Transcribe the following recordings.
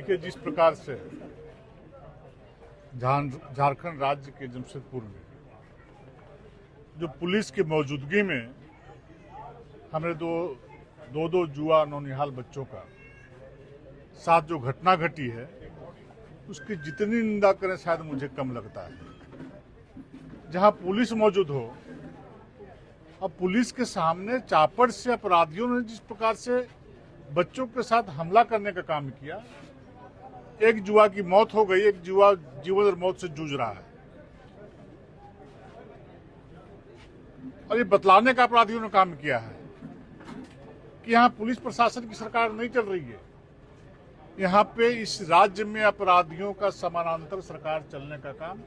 देखिए, जिस प्रकार से झारखंड राज्य के जमशेदपुर में जो पुलिस की मौजूदगी में हमने दो जुआ नौनिहाल बच्चों का साथ जो घटना घटी है, उसकी जितनी निंदा करें शायद मुझे कम लगता है। जहां पुलिस मौजूद हो, अब पुलिस के सामने चापड़ से अपराधियों ने जिस प्रकार से बच्चों के साथ हमला करने का काम किया, एक जुआ की मौत हो गई, एक जुआ जीवन और मौत से जूझ रहा है, और ये बतलाने का अपराधियों ने काम किया है कि यहाँ पुलिस प्रशासन की सरकार नहीं चल रही है। यहाँ पे इस राज्य में अपराधियों का समानांतर सरकार चलने का काम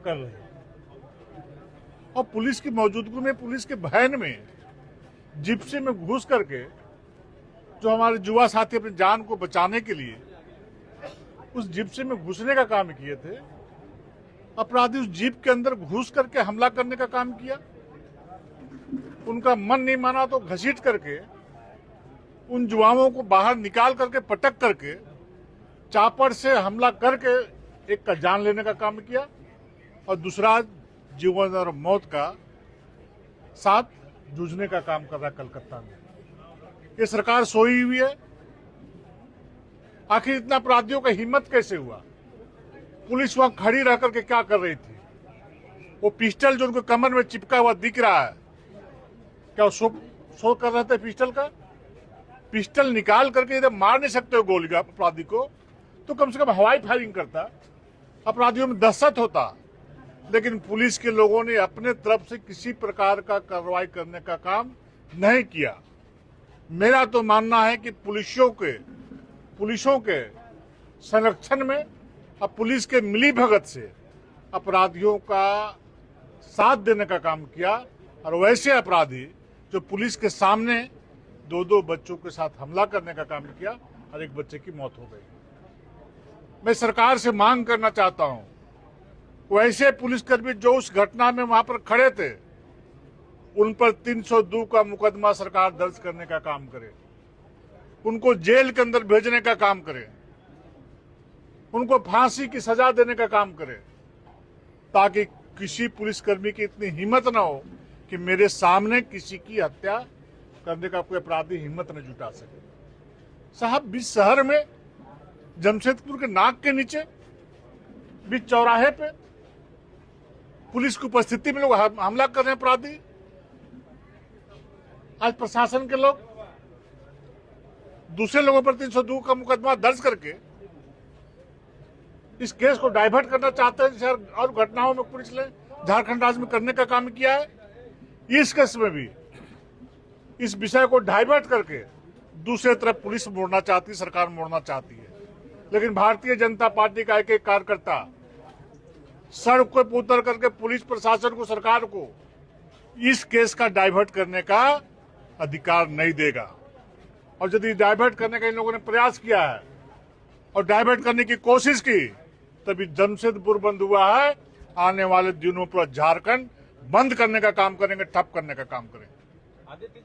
कर रही है, और पुलिस की मौजूदगी में, पुलिस के भयन में, जिप्सी में घुस करके जो हमारे जुआ साथी अपनी जान को बचाने के लिए उस जिप्सी में घुसने का काम किए थे, अपराधी उस जीप के अंदर घुस करके हमला करने का काम किया। उनका मन नहीं माना तो घसीट करके उन जुआओं को बाहर निकाल करके, पटक करके, चापड़ से हमला करके एक का जान लेने का काम किया, और दूसरा जीवन और मौत का साथ जूझने का काम कर रहा है कलकत्ता में। ये सरकार सोई हुई है। आखिर इतना अपराधियों का हिम्मत कैसे हुआ? पुलिस वहां खड़ी रह करके क्या कर रही थी? वो पिस्टल जो उनको कमर में चिपका हुआ दिख रहा है, क्या शो कर रहे थे पिस्टल का? पिस्टल निकाल करके इधर मार नहीं सकते हो गोली अपराधी को, तो कम से कम हवाई फायरिंग करता, अपराधियों में दहशत होता। लेकिन पुलिस के लोगों ने अपने तरफ से किसी प्रकार का कार्रवाई करने का काम नहीं किया। मेरा तो मानना है कि पुलिसों के संरक्षण में और पुलिस के मिलीभगत से अपराधियों का साथ देने का काम किया, और वैसे अपराधी जो पुलिस के सामने दो बच्चों के साथ हमला करने का काम किया और एक बच्चे की मौत हो गई। मैं सरकार से मांग करना चाहता हूं, वैसे पुलिसकर्मी जो उस घटना में वहां पर खड़े थे, उन पर 302 का मुकदमा सरकार दर्ज करने का काम करे, उनको जेल के अंदर भेजने का काम करे, उनको फांसी की सजा देने का काम करे, ताकि किसी पुलिसकर्मी की इतनी हिम्मत ना हो कि मेरे सामने किसी की हत्या करने का कोई अपराधी हिम्मत न जुटा सके। साहब, बीच शहर में, जमशेदपुर के नाक के नीचे, बीच चौराहे पे पुलिस की उपस्थिति में लोग हमला कर रहे हैं अपराधी। आज प्रशासन के लोग दूसरे लोगों पर 302 का मुकदमा दर्ज करके इस केस को डाइवर्ट करना चाहते हैं, जैसे और घटनाओं में पुलिस ने झारखंड राज्य में करने का काम किया है। इस केस में भी इस विषय को डाइवर्ट करके दूसरे तरफ पुलिस मोड़ना चाहती है, सरकार मोड़ना चाहती है। लेकिन भारतीय जनता पार्टी का एक एक कार्यकर्ता सड़क पर उतर करके पुलिस प्रशासन को, सरकार को इस केस का डाइवर्ट करने का अधिकार नहीं देगा। और यदि डाइवर्ट करने का इन लोगों ने प्रयास किया है और डाइवर्ट करने की कोशिश की, तभी जमशेदपुर बंद हुआ है। आने वाले दिनों पर झारखंड बंद करने का काम करेंगे, ठप करने का काम करेंगे।